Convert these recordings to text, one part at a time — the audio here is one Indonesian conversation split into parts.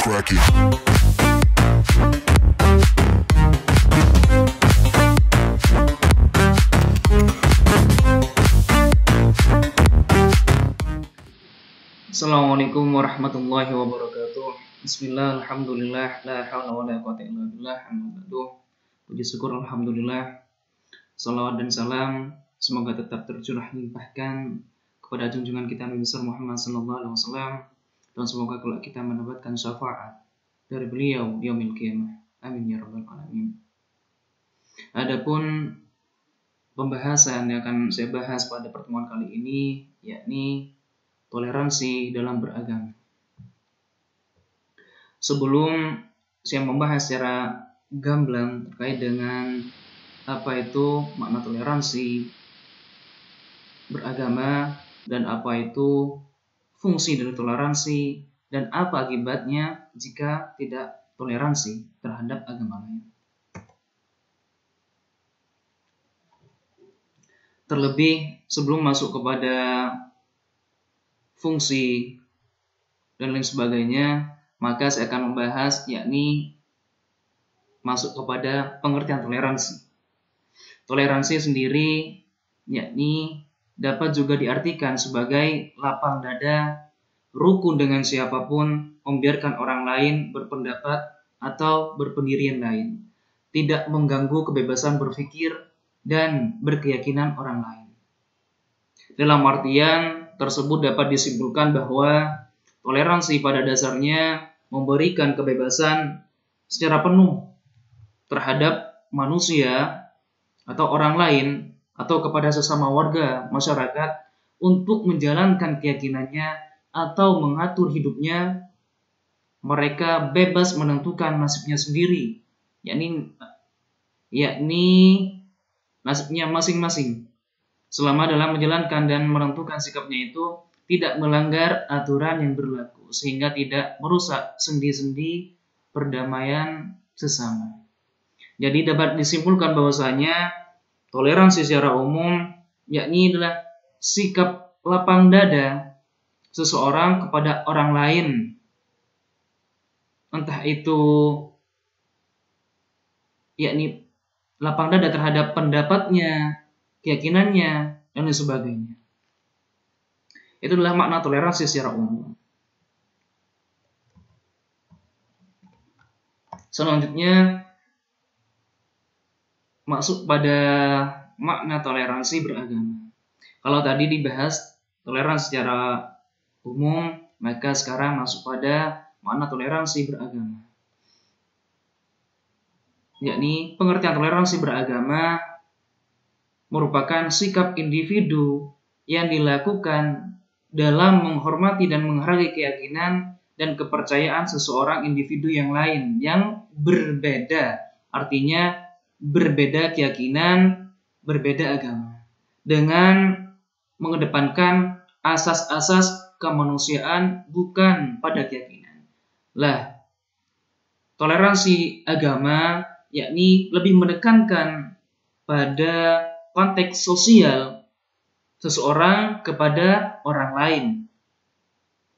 crack it. Assalamualaikum warahmatullahi wabarakatuh. Bismillah, alhamdulillah, la hawla wa la quwwata illa billah, amma ba'du. Puji syukur alhamdulillah. Salawat dan salam semoga tetap tercurah limpahkan kepada junjungan kita Nabi besar Muhammad sallallahu alaihi wasallam, dan semoga kelak kita mendapatkan syafaat dari beliau di yaumil qiyamah. Amin ya rabbal alamin. Adapun pembahasan yang akan saya bahas pada pertemuan kali ini yakni toleransi dalam beragama. Sebelum saya membahas secara gamblang terkait dengan apa itu makna toleransi beragama dan apa itu fungsi dari toleransi dan apa akibatnya jika tidak toleransi terhadap agama lain. Terlebih sebelum masuk kepada fungsi dan lain sebagainya, maka saya akan membahas yakni masuk kepada pengertian toleransi. Toleransi sendiri yakni dapat juga diartikan sebagai lapang dada, rukun dengan siapapun, membiarkan orang lain berpendapat atau berpendirian lain, tidak mengganggu kebebasan berpikir dan berkeyakinan orang lain. Dalam artian tersebut dapat disimpulkan bahwa toleransi pada dasarnya memberikan kebebasan secara penuh terhadap manusia atau orang lain atau kepada sesama warga masyarakat untuk menjalankan keyakinannya atau mengatur hidupnya. Mereka bebas menentukan nasibnya sendiri, yakni nasibnya masing-masing, selama dalam menjalankan dan menentukan sikapnya itu tidak melanggar aturan yang berlaku, sehingga tidak merusak sendi-sendi perdamaian sesama. Jadi dapat disimpulkan bahwasanya toleransi secara umum yakni adalah sikap lapang dada seseorang kepada orang lain, entah itu yakni lapang dada terhadap pendapatnya, keyakinannya, dan lain sebagainya. Itu adalah makna toleransi secara umum. Selanjutnya masuk pada makna toleransi beragama. Kalau tadi dibahas toleransi secara umum, maka sekarang masuk pada makna toleransi beragama. Yakni pengertian toleransi beragama merupakan sikap individu yang dilakukan dalam menghormati dan menghargai keyakinan dan kepercayaan seseorang individu yang lain yang berbeda. Artinya berbeda keyakinan, berbeda agama, dengan mengedepankan asas-asas kemanusiaan bukan pada keyakinan. Toleransi agama yakni lebih menekankan pada konteks sosial seseorang kepada orang lain,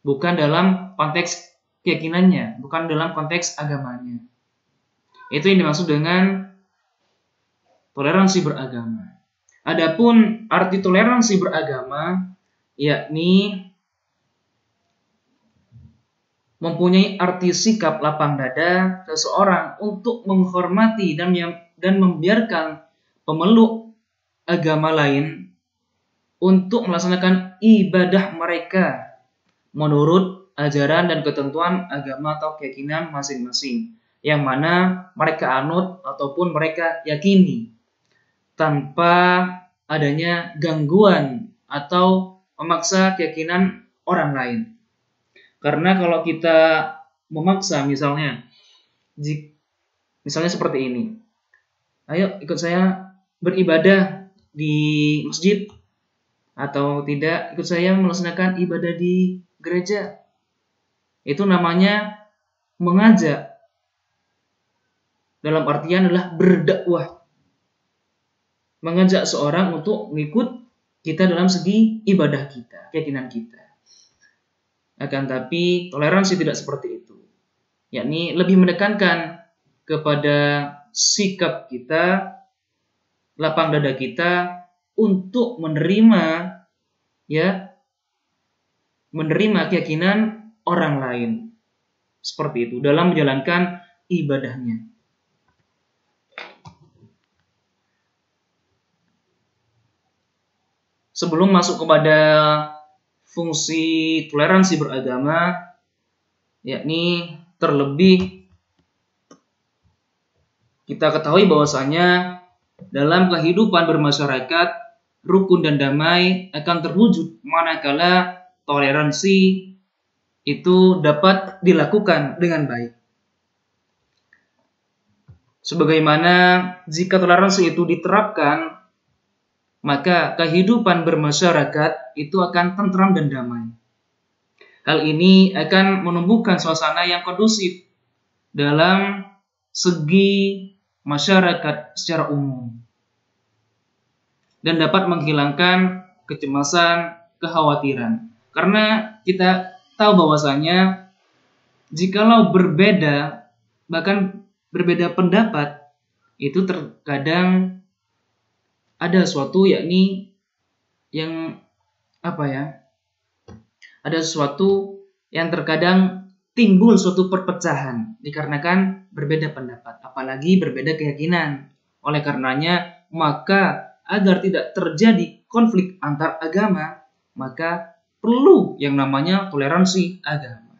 bukan dalam konteks keyakinannya, bukan dalam konteks agamanya. Itu yang dimaksud dengan toleransi beragama. Adapun arti toleransi beragama yakni mempunyai arti sikap lapang dada seseorang untuk menghormati dan membiarkan pemeluk agama lain untuk melaksanakan ibadah mereka menurut ajaran dan ketentuan agama atau keyakinan masing-masing yang mana mereka anut ataupun mereka yakini, tanpa adanya gangguan atau memaksa keyakinan orang lain. Karena kalau kita memaksa misalnya seperti ini, ayo ikut saya beribadah di masjid, atau tidak ikut saya melaksanakan ibadah di gereja, itu namanya mengajak, dalam artian adalah berdakwah, mengajak seorang untuk mengikut kita dalam segi ibadah kita, keyakinan kita. Akan tapi toleransi tidak seperti itu. yakni lebih menekankan kepada sikap kita, lapang dada kita untuk menerima keyakinan orang lain. Seperti itu dalam menjalankan ibadahnya. Sebelum masuk kepada fungsi toleransi beragama, yakni terlebih kita ketahui bahwasanya dalam kehidupan bermasyarakat, rukun dan damai akan terwujud manakala toleransi itu dapat dilakukan dengan baik. Sebagaimana jika toleransi itu diterapkan, maka kehidupan bermasyarakat itu akan tentram dan damai. Hal ini akan menumbuhkan suasana yang kondusif dalam segi masyarakat secara umum dan dapat menghilangkan kecemasan, kekhawatiran. Karena kita tahu bahwasanya jikalau berbeda, bahkan berbeda pendapat, itu terkadang ada sesuatu yakni yang ada sesuatu yang terkadang timbul suatu perpecahan dikarenakan berbeda pendapat, apalagi berbeda keyakinan. Oleh karenanya, maka agar tidak terjadi konflik antar agama, maka perlu yang namanya toleransi agama.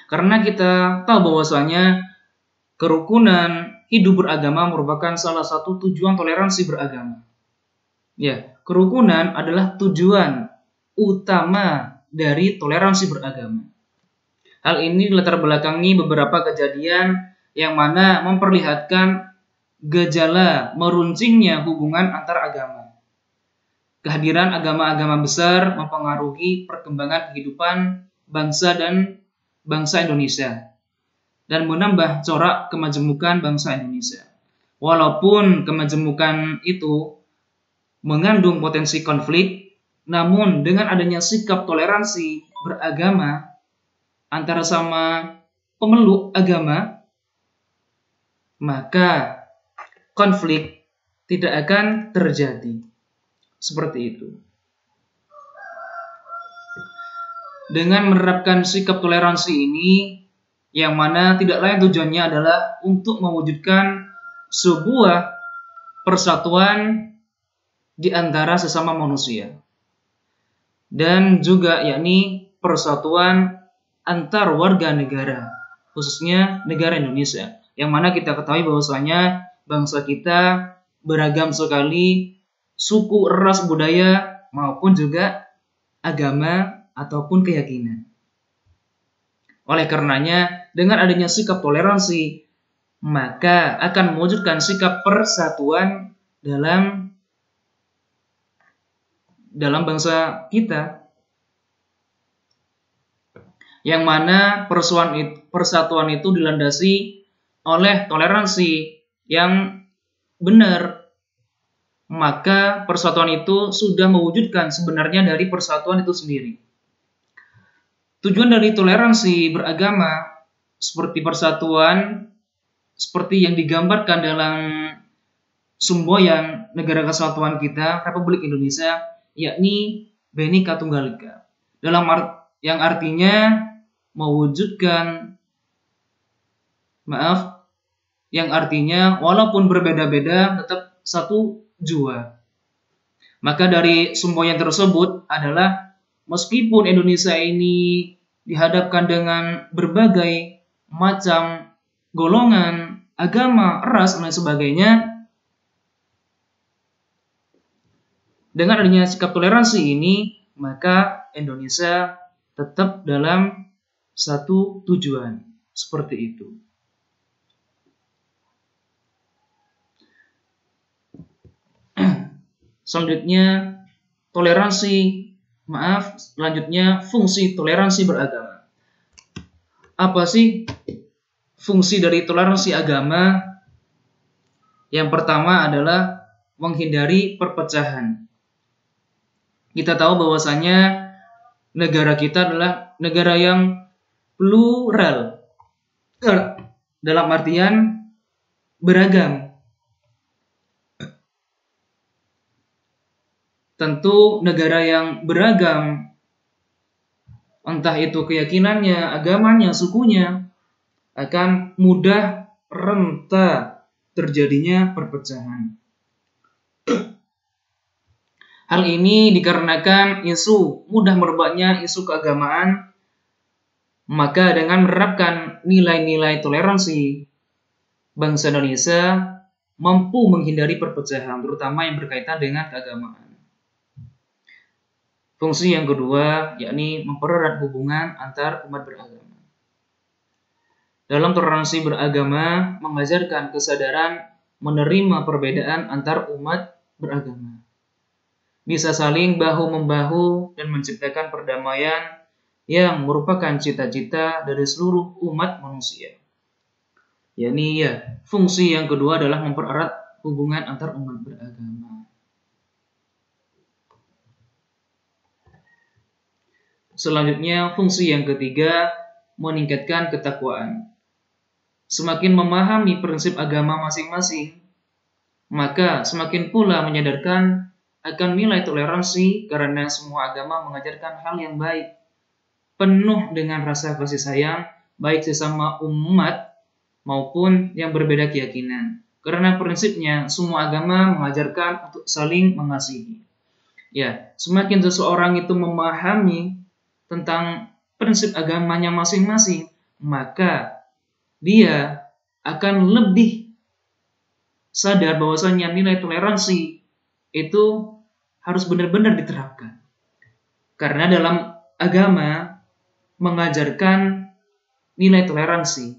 Karena kita tahu bahwasanya kerukunan hidup beragama merupakan salah satu tujuan toleransi beragama. Ya, kerukunan adalah tujuan utama dari toleransi beragama. Hal ini dilatar belakangi beberapa kejadian yang mana memperlihatkan gejala meruncingnya hubungan antar agama. Kehadiran agama-agama besar mempengaruhi perkembangan kehidupan bangsa Indonesia dan menambah corak kemajemukan bangsa Indonesia. Walaupun kemajemukan itu mengandung potensi konflik, namun dengan adanya sikap toleransi beragama antara sama pemeluk agama, maka konflik tidak akan terjadi. Seperti itu. Dengan menerapkan sikap toleransi ini, yang mana tidak lain tujuannya adalah untuk mewujudkan sebuah persatuan di antara sesama manusia. Dan juga yakni persatuan antar warga negara, khususnya negara Indonesia. Yang mana kita ketahui bahwasanya bangsa kita beragam sekali, suku, ras, budaya, maupun juga agama ataupun keyakinan. Oleh karenanya, dengan adanya sikap toleransi, maka akan mewujudkan sikap persatuan dalam bangsa kita, yang mana persatuan itu dilandasi oleh toleransi yang benar, maka persatuan itu sudah mewujudkan sebenarnya dari persatuan itu sendiri. Tujuan dari toleransi beragama seperti persatuan, seperti yang digambarkan dalam semboyan negara kesatuan kita, Republik Indonesia, yakni Bhinneka Tunggal Ika. Yang artinya mewujudkan, yang artinya walaupun berbeda-beda tetap satu jua. Maka dari semboyan tersebut adalah meskipun Indonesia ini dihadapkan dengan berbagai macam golongan, agama, ras, dan lain sebagainya, dengan adanya sikap toleransi ini, maka Indonesia tetap dalam satu tujuan. Seperti itu. Selanjutnya, fungsi toleransi beragama. Apa sih fungsi dari toleransi agama? Yang pertama adalah menghindari perpecahan. Kita tahu bahwasanya negara kita adalah negara yang plural. Dalam artian beragam. Tentu negara yang beragam, entah itu keyakinannya, agamanya, sukunya, akan mudah renta terjadinya perpecahan. Hal ini dikarenakan mudah merebaknya isu keagamaan, maka dengan menerapkan nilai-nilai toleransi, bangsa Indonesia mampu menghindari perpecahan, terutama yang berkaitan dengan keagamaan. Fungsi yang kedua, yakni mempererat hubungan antar umat beragama. Dalam toleransi beragama, mengajarkan kesadaran menerima perbedaan antar umat beragama. Bisa saling bahu-membahu dan menciptakan perdamaian yang merupakan cita-cita dari seluruh umat manusia. Yakni fungsi yang kedua adalah mempererat hubungan antar umat beragama. Selanjutnya, fungsi yang ketiga, meningkatkan ketakwaan. Semakin memahami prinsip agama masing-masing, maka semakin pula menyadarkan akan nilai toleransi karena semua agama mengajarkan hal yang baik, penuh dengan rasa kasih sayang, baik sesama umat maupun yang berbeda keyakinan. Karena prinsipnya semua agama mengajarkan untuk saling mengasihi. Semakin seseorang itu memahami tentang prinsip agamanya masing-masing, maka dia akan lebih sadar bahwasanya nilai toleransi itu harus benar-benar diterapkan. Karena dalam agama mengajarkan nilai toleransi,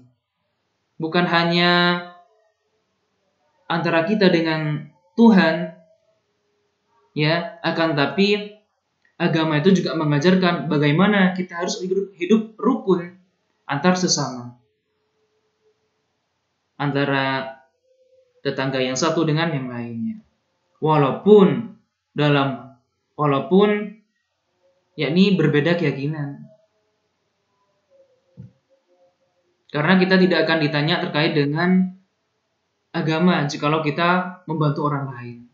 bukan hanya antara kita dengan Tuhan, akan tapi agama itu juga mengajarkan bagaimana kita harus hidup rukun antar sesama, antara tetangga yang satu dengan yang lainnya. Walaupun yakni berbeda keyakinan. Karena kita tidak akan ditanya terkait dengan agama jikalau kita membantu orang lain.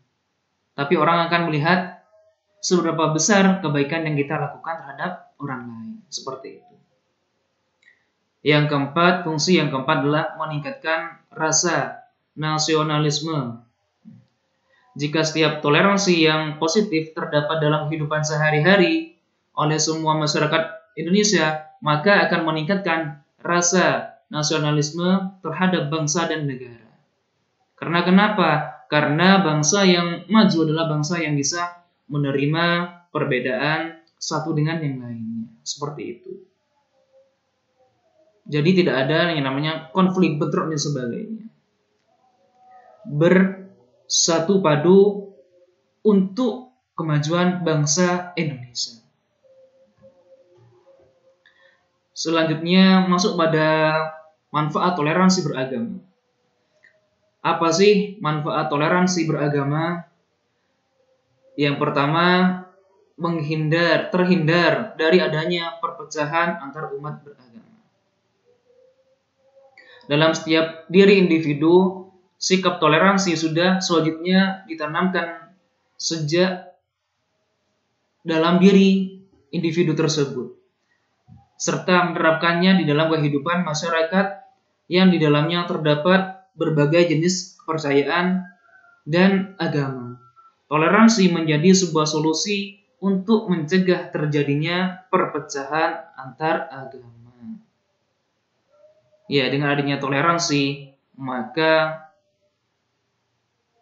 Tapi orang akan melihat seberapa besar kebaikan yang kita lakukan terhadap orang lain. Seperti itu. Fungsi yang keempat adalah meningkatkan rasa nasionalisme. Jika setiap toleransi yang positif terdapat dalam kehidupan sehari-hari oleh semua masyarakat Indonesia, maka akan meningkatkan rasa nasionalisme terhadap bangsa dan negara. Karena kenapa? Karena bangsa yang maju adalah bangsa yang bisa menerima perbedaan satu dengan yang lainnya. Seperti itu. Jadi tidak ada yang namanya konflik, bentrok dan sebagainya. Bersatu padu untuk kemajuan bangsa Indonesia. Selanjutnya masuk pada manfaat toleransi beragama. Apa sih manfaat toleransi beragama? Yang pertama, terhindar dari adanya perpecahan antar umat beragama. Dalam setiap diri individu, sikap toleransi sudah selanjutnya ditanamkan sejak dalam diri individu tersebut, serta menerapkannya di dalam kehidupan masyarakat yang di dalamnya terdapat berbagai jenis kepercayaan dan agama. Toleransi menjadi sebuah solusi untuk mencegah terjadinya perpecahan antar agama. Dengan adanya toleransi, maka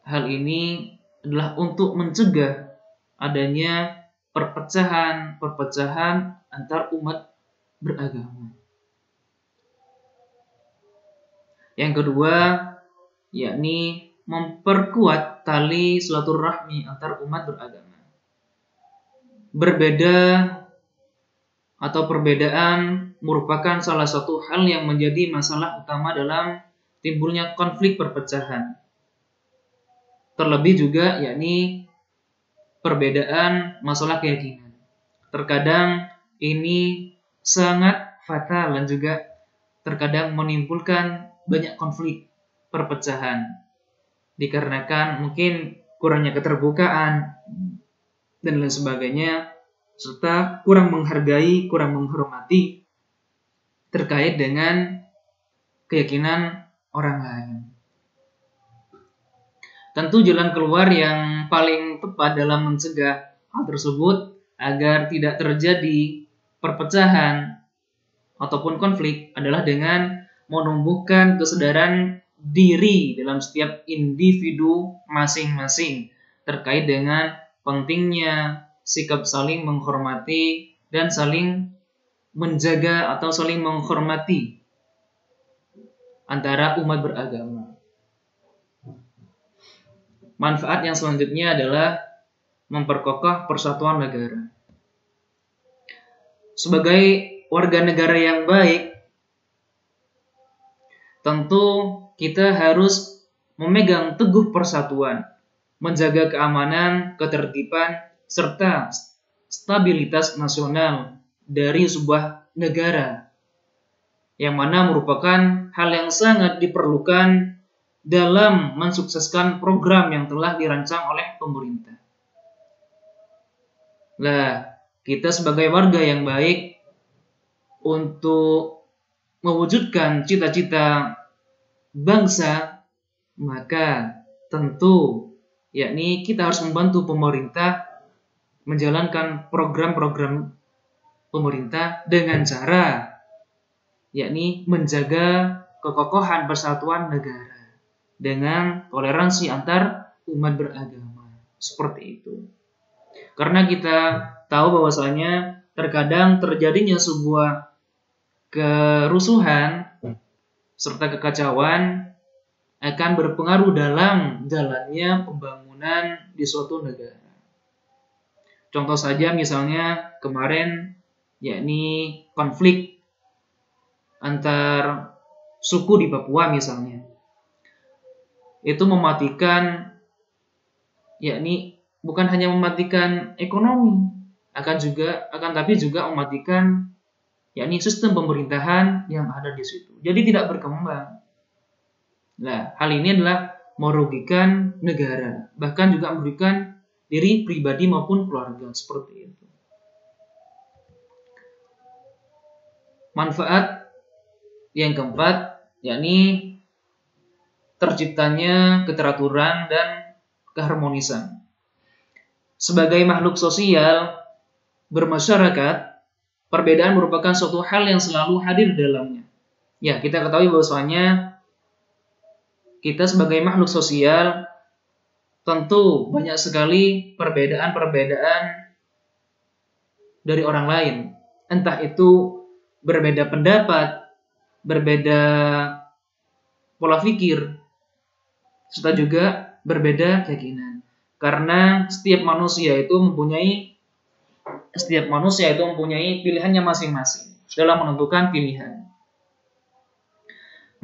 hal ini adalah untuk mencegah adanya perpecahan antar umat beragama. Yang kedua, yakni memperkuat tali silaturahmi antar umat beragama. Berbeda atau perbedaan merupakan salah satu hal yang menjadi masalah utama dalam timbulnya konflik perpecahan. Terlebih juga yakni perbedaan masalah keyakinan. Terkadang ini sangat fatal dan juga terkadang menimbulkan banyak konflik, perpecahan, dikarenakan mungkin kurangnya keterbukaan dan lain sebagainya, serta kurang menghargai, kurang menghormati terkait dengan keyakinan orang lain. Tentu jalan keluar yang paling tepat dalam mencegah hal tersebut agar tidak terjadi perpecahan ataupun konflik adalah dengan menumbuhkan kesadaran diri dalam setiap individu masing-masing terkait dengan pentingnya sikap saling menghormati dan saling menjaga atau saling menghormati antara umat beragama. Manfaat yang selanjutnya adalah memperkokoh persatuan negara. Sebagai warga negara yang baik, tentu kita harus memegang teguh persatuan, menjaga keamanan, ketertiban, serta stabilitas nasional dari sebuah negara, yang mana merupakan hal yang sangat diperlukan dalam mensukseskan program yang telah dirancang oleh pemerintah. Nah, kita sebagai warga yang baik untuk mewujudkan cita-cita bangsa, maka tentu yakni kita harus membantu pemerintah menjalankan program-program pemerintah dengan cara yakni menjaga kekokohan persatuan negara dengan toleransi antar umat beragama. Seperti itu. Karena kita tahu bahwasanya terkadang terjadinya sebuah kerusuhan serta kekacauan akan berpengaruh dalam jalannya pembangunan di suatu negara. Contoh saja misalnya kemarin yakni konflik antar suku di Papua misalnya. Itu mematikan yakni bukan hanya mematikan ekonomi, akan tapi juga mematikan yakni sistem pemerintahan yang ada di situ. Jadi tidak berkembang. Nah, hal ini adalah merugikan negara, bahkan juga merugikan diri pribadi maupun keluarga, seperti itu. Manfaat yang keempat yakni terciptanya keteraturan dan keharmonisan. Sebagai makhluk sosial bermasyarakat, perbedaan merupakan suatu hal yang selalu hadir dalamnya. Ya, kita ketahui bahwasanya kita sebagai makhluk sosial tentu banyak sekali perbedaan-perbedaan dari orang lain. Entah itu berbeda pendapat, berbeda pola pikir, serta juga berbeda keyakinan. Karena setiap manusia itu mempunyai pilihannya masing-masing dalam menentukan pilihan.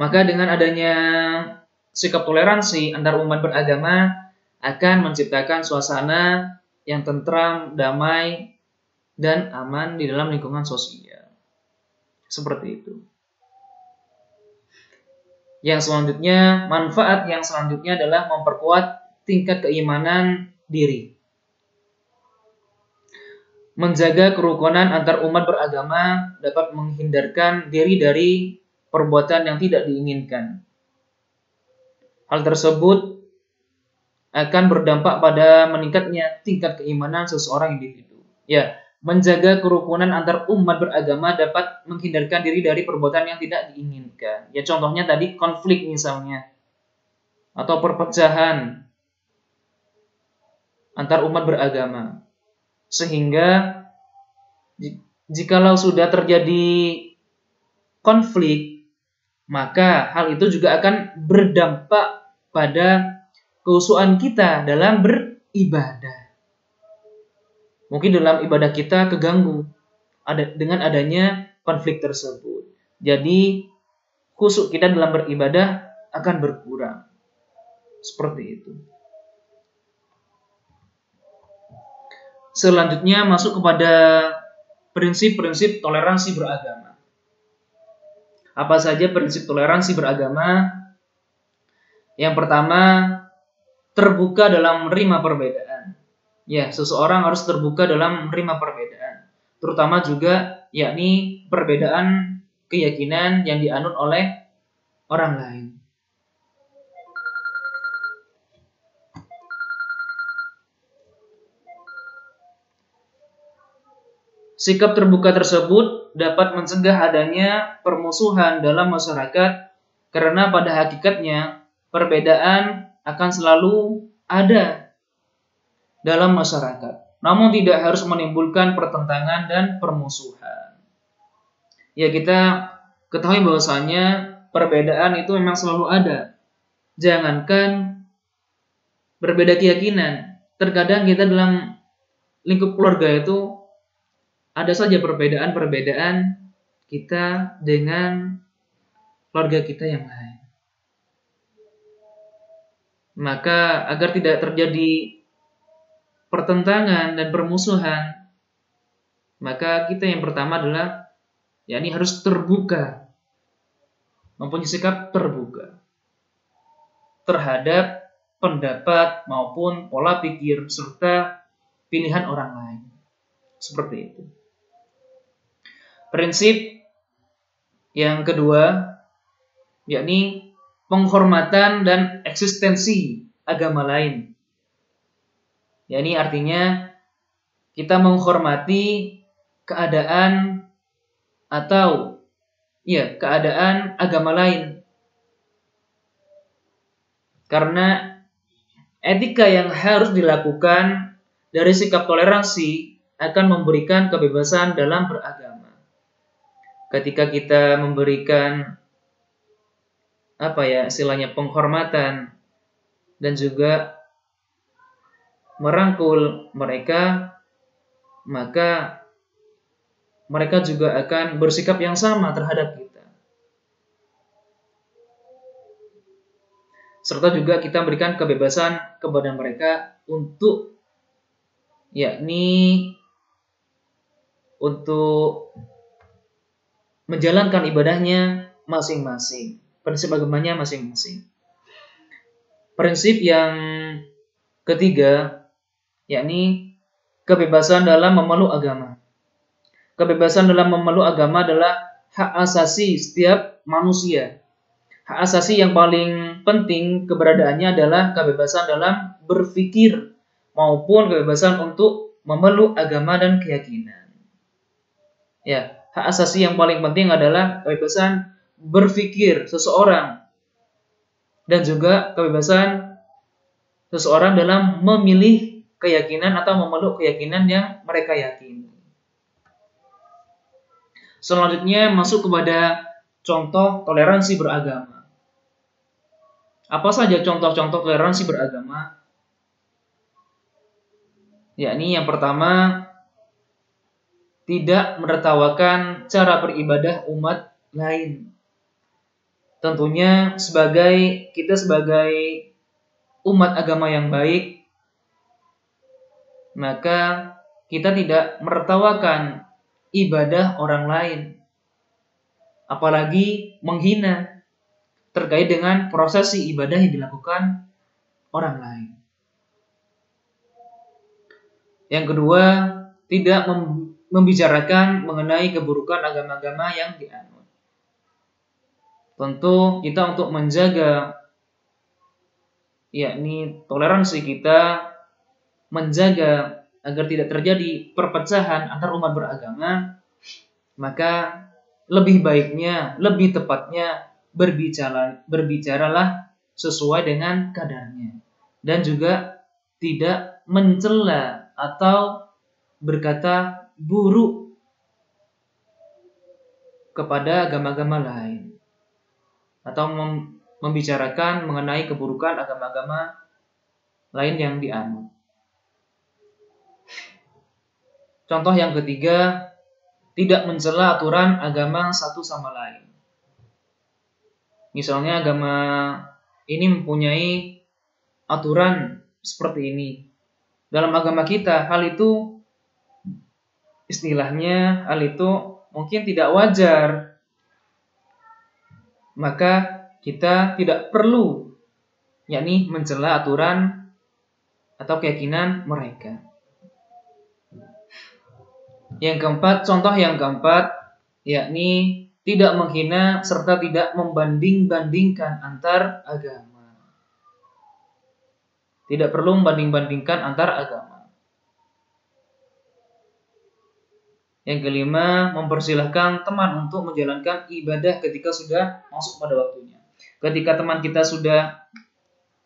Maka dengan adanya sikap toleransi antar umat beragama akan menciptakan suasana yang tentram, damai, dan aman di dalam lingkungan sosial. Seperti itu. Manfaat yang selanjutnya adalah memperkuat tingkat keimanan diri. Menjaga kerukunan antar umat beragama dapat menghindarkan diri dari perbuatan yang tidak diinginkan. Hal tersebut akan berdampak pada meningkatnya tingkat keimanan seseorang individu. Ya, menjaga kerukunan antar umat beragama dapat menghindarkan diri dari perbuatan yang tidak diinginkan. Ya, contohnya tadi konflik misalnya, atau perpecahan antar umat beragama. Sehingga jikalau sudah terjadi konflik, maka hal itu juga akan berdampak pada kehusuan kita dalam beribadah. Mungkin dalam ibadah kita keganggu dengan adanya konflik tersebut. Jadi khusyuk kita dalam beribadah akan berkurang. Seperti itu. Selanjutnya masuk kepada prinsip-prinsip toleransi beragama. Apa saja prinsip toleransi beragama? Yang pertama, terbuka dalam menerima perbedaan. Ya, seseorang harus terbuka dalam menerima perbedaan. Terutama juga yakni perbedaan keyakinan yang dianut oleh orang lain. Sikap terbuka tersebut dapat mencegah adanya permusuhan dalam masyarakat karena pada hakikatnya perbedaan akan selalu ada dalam masyarakat, namun tidak harus menimbulkan pertentangan dan permusuhan. Ya, kita ketahui bahwasanya perbedaan itu memang selalu ada. Jangankan berbeda keyakinan, terkadang kita dalam lingkup keluarga itu ada saja perbedaan-perbedaan kita dengan keluarga kita yang lain. Maka agar tidak terjadi pertentangan dan permusuhan, maka kita yang pertama adalah yakni harus terbuka, mempunyai sikap terbuka terhadap pendapat maupun pola pikir serta pilihan orang lain. Seperti itu. Prinsip yang kedua yakni penghormatan dan eksistensi agama lain. Yakni artinya kita menghormati keadaan atau keadaan agama lain. Karena etika yang harus dilakukan dari sikap toleransi akan memberikan kebebasan dalam beragama. Ketika kita memberikan istilahnya penghormatan dan juga merangkul mereka, maka mereka juga akan bersikap yang sama terhadap kita. Serta juga kita berikan kebebasan kepada mereka untuk menjalankan ibadahnya masing-masing, prinsip agamanya masing-masing. Prinsip yang ketiga yakni kebebasan dalam memeluk agama. Kebebasan dalam memeluk agama adalah hak asasi setiap manusia. Hak asasi yang paling penting keberadaannya adalah kebebasan dalam berpikir maupun kebebasan untuk memeluk agama dan keyakinan. Ya, hak asasi yang paling penting adalah kebebasan berpikir seseorang dan juga kebebasan seseorang dalam memilih keyakinan atau memeluk keyakinan yang mereka yakini. Selanjutnya masuk kepada contoh toleransi beragama. Apa saja contoh-contoh toleransi beragama? Yakni yang pertama, tidak menertawakan cara beribadah umat lain. Tentunya kita sebagai umat agama yang baik, maka kita tidak menertawakan ibadah orang lain, apalagi menghina terkait dengan prosesi ibadah yang dilakukan orang lain. Yang kedua, tidak membicarakan mengenai keburukan agama-agama yang dianut. Tentu kita untuk menjaga yakni toleransi kita, menjaga agar tidak terjadi perpecahan antar umat beragama, maka lebih baiknya, lebih tepatnya berbicaralah sesuai dengan kadarnya dan juga tidak mencela atau berkata buruk kepada agama-agama lain atau membicarakan mengenai keburukan agama-agama lain yang dianut. Contoh yang ketiga, tidak mencela aturan agama satu sama lain. Misalnya agama ini mempunyai aturan seperti ini. Dalam agama kita, hal itu mungkin tidak wajar. maka kita tidak perlu yakni mencela aturan atau keyakinan mereka. Yang keempat, contoh yang keempat, yakni tidak menghina serta tidak membanding-bandingkan antar agama. Tidak perlu membanding-bandingkan antar agama. Yang kelima, mempersilahkan teman untuk menjalankan ibadah ketika sudah masuk pada waktunya. Ketika teman kita sudah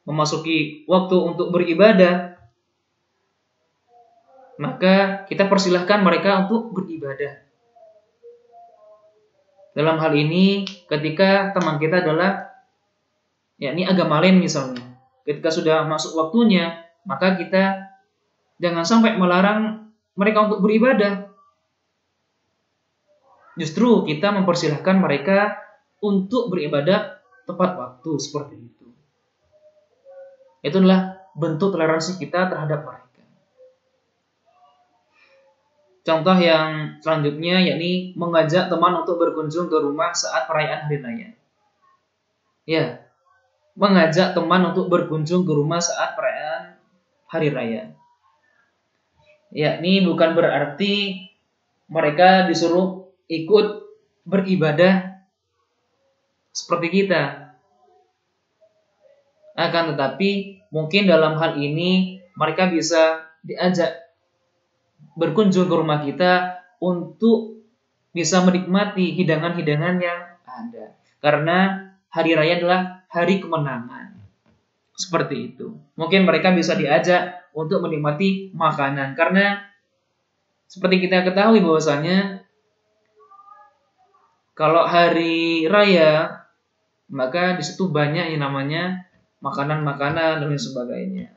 memasuki waktu untuk beribadah, maka kita persilahkan mereka untuk beribadah. Dalam hal ini, ketika teman kita adalah yakni agama lain misalnya, ketika sudah masuk waktunya, maka kita jangan sampai melarang mereka untuk beribadah. Justru kita mempersilahkan mereka untuk beribadah tepat waktu seperti itu. Itulah bentuk toleransi kita terhadap mereka. Contoh yang selanjutnya yakni mengajak teman untuk berkunjung ke rumah saat perayaan hari raya. Ya, mengajak teman untuk berkunjung ke rumah saat perayaan hari raya. Yakni bukan berarti mereka disuruh ikut beribadah seperti kita. Akan tetapi mungkin dalam hal ini mereka bisa diajak berkunjung ke rumah kita untuk bisa menikmati hidangan-hidangan yang ada. Karena hari raya adalah hari kemenangan. Seperti itu. Mungkin mereka bisa diajak untuk menikmati makanan. Karena seperti kita ketahui bahwasanya kalau hari raya, maka di situ banyak yang namanya makanan-makanan dan lain sebagainya.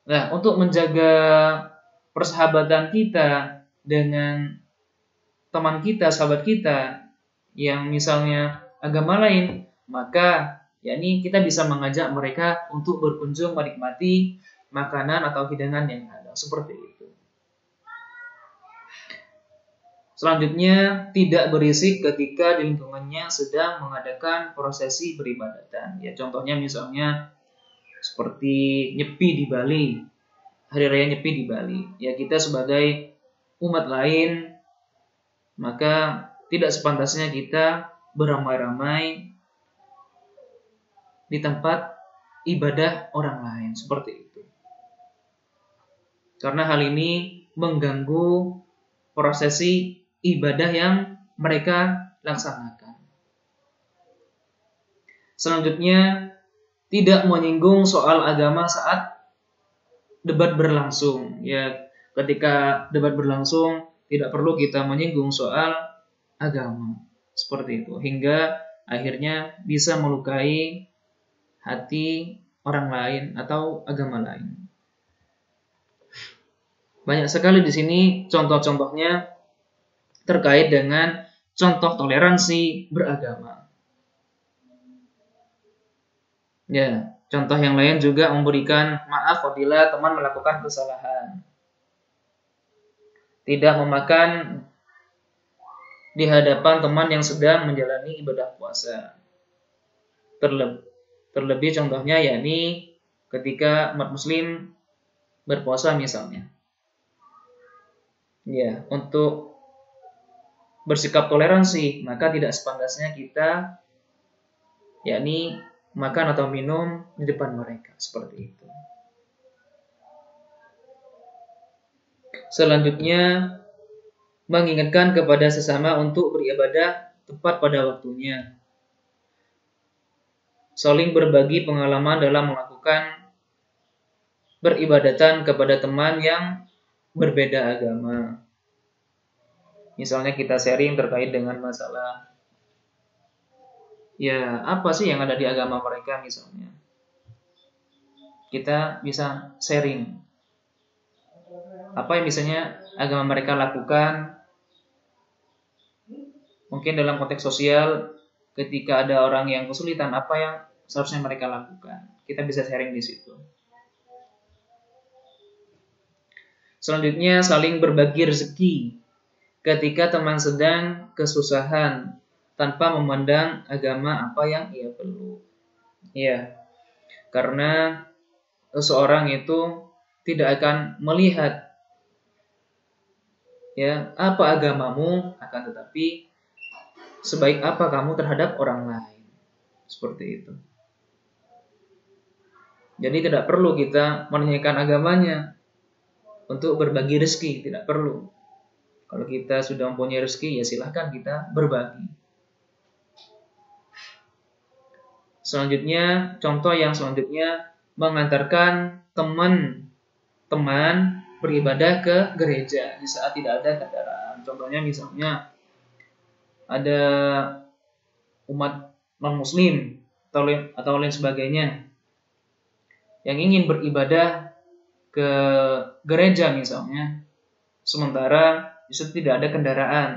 Nah, untuk menjaga persahabatan kita dengan teman kita, sahabat kita yang misalnya agama lain, maka yakni kita bisa mengajak mereka untuk berkunjung menikmati makanan atau hidangan yang ada, seperti itu. Selanjutnya, tidak berisik ketika di lingkungannya sedang mengadakan prosesi peribadatan. Ya, contohnya misalnya seperti Nyepi di Bali, hari raya Nyepi di Bali. Ya, kita sebagai umat lain, maka tidak sepantasnya kita beramai-ramai di tempat ibadah orang lain, seperti itu. Karena hal ini mengganggu prosesi ibadah yang mereka laksanakan. Selanjutnya, tidak menyinggung soal agama saat debat berlangsung. Ya, ketika debat berlangsung tidak perlu kita menyinggung soal agama. Seperti itu. Hingga akhirnya bisa melukai hati orang lain atau agama lain. Banyak sekali di sini contoh-contohnya terkait dengan contoh toleransi beragama. Ya, contoh yang lain juga memberikan maaf apabila teman melakukan kesalahan. Tidak memakan di hadapan teman yang sedang menjalani ibadah puasa. Terlebih contohnya yakni ketika umat muslim berpuasa misalnya. Ya, untuk bersikap toleransi, maka tidak sepantasnya kita yakni makan atau minum di depan mereka, seperti itu. Selanjutnya, mengingatkan kepada sesama untuk beribadah tepat pada waktunya. Saling berbagi pengalaman dalam melakukan beribadatan kepada teman yang berbeda agama. Misalnya kita sharing terkait dengan masalah ya apa sih yang ada di agama mereka misalnya. Kita bisa sharing apa yang misalnya agama mereka lakukan. Mungkin dalam konteks sosial ketika ada orang yang kesulitan, apa yang seharusnya mereka lakukan. Kita bisa sharing di situ. Selanjutnya, saling berbagi rezeki. Ketika teman sedang kesusahan, tanpa memandang agama apa yang ia perlu. Ya, karena seseorang itu tidak akan melihat ya apa agamamu, akan tetapi sebaik apa kamu terhadap orang lain. Seperti itu. Jadi tidak perlu kita menanyakan agamanya untuk berbagi rezeki, tidak perlu. Kalau kita sudah mempunyai rezeki, ya silahkan kita berbagi. Selanjutnya, contoh yang selanjutnya, mengantarkan teman-teman beribadah ke gereja di saat tidak ada kendaraan. Contohnya misalnya ada umat non-muslim atau lain sebagainya yang ingin beribadah ke gereja misalnya, sementara di situ tidak ada kendaraan,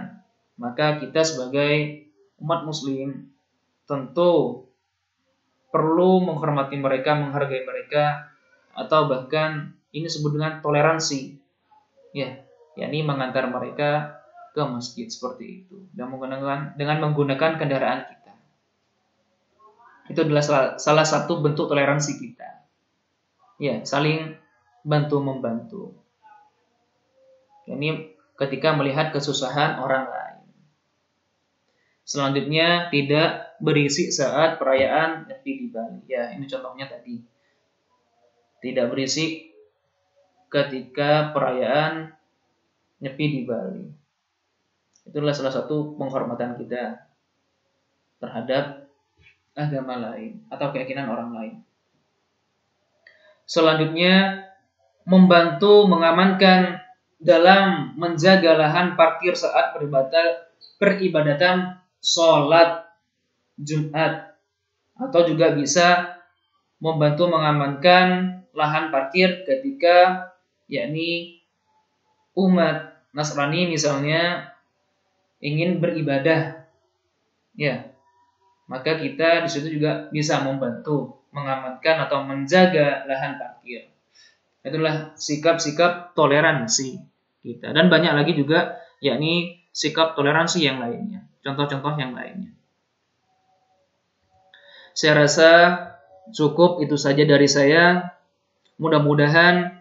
maka kita sebagai umat muslim tentu perlu menghormati mereka, menghargai mereka, atau bahkan ini disebut dengan toleransi, ya, yakni mengantar mereka ke masjid seperti itu dengan menggunakan kendaraan kita. Itu adalah salah satu bentuk toleransi kita, ya, saling bantu membantu. Ini ketika melihat kesusahan orang lain. Selanjutnya, tidak berisik saat perayaan Nyepi di Bali. Ya, ini contohnya tadi. Tidak berisik ketika perayaan Nyepi di Bali. Itulah salah satu penghormatan kita terhadap agama lain atau keyakinan orang lain. Selanjutnya, membantu mengamankan dalam menjaga lahan parkir saat peribadatan sholat Jumat, atau juga bisa membantu mengamankan lahan parkir ketika yakni umat Nasrani misalnya ingin beribadah, ya, maka kita di situ juga bisa membantu mengamankan atau menjaga lahan parkir. Itulah sikap-sikap toleransi kita, dan banyak lagi juga yakni sikap toleransi yang lainnya, contoh-contoh yang lainnya. Saya rasa cukup itu saja dari saya. Mudah-mudahan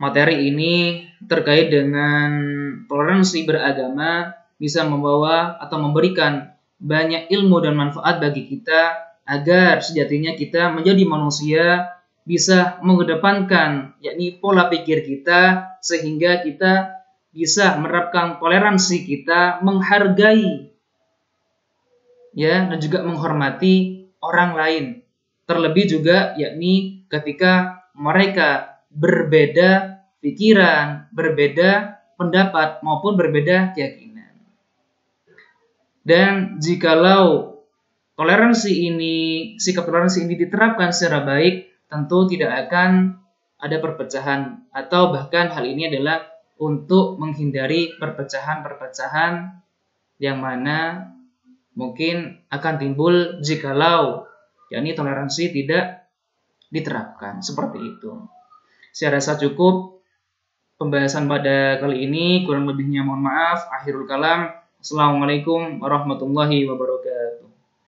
materi ini terkait dengan toleransi beragama bisa membawa atau memberikan banyak ilmu dan manfaat bagi kita, agar sejatinya kita menjadi manusia bisa mengedepankan yakni pola pikir kita, sehingga kita bisa menerapkan toleransi kita, menghargai ya, dan juga menghormati orang lain. Terlebih juga yakni ketika mereka berbeda pikiran, berbeda pendapat maupun berbeda keyakinan. Dan jikalau sikap toleransi ini diterapkan secara baik, tentu tidak akan ada perpecahan, atau bahkan hal ini adalah untuk menghindari perpecahan-perpecahan yang mana mungkin akan timbul jikalau yakni toleransi tidak diterapkan. Seperti itu. Saya rasa cukup pembahasan pada kali ini, kurang lebihnya mohon maaf. Akhirul kalam. Assalamualaikum warahmatullahi wabarakatuh.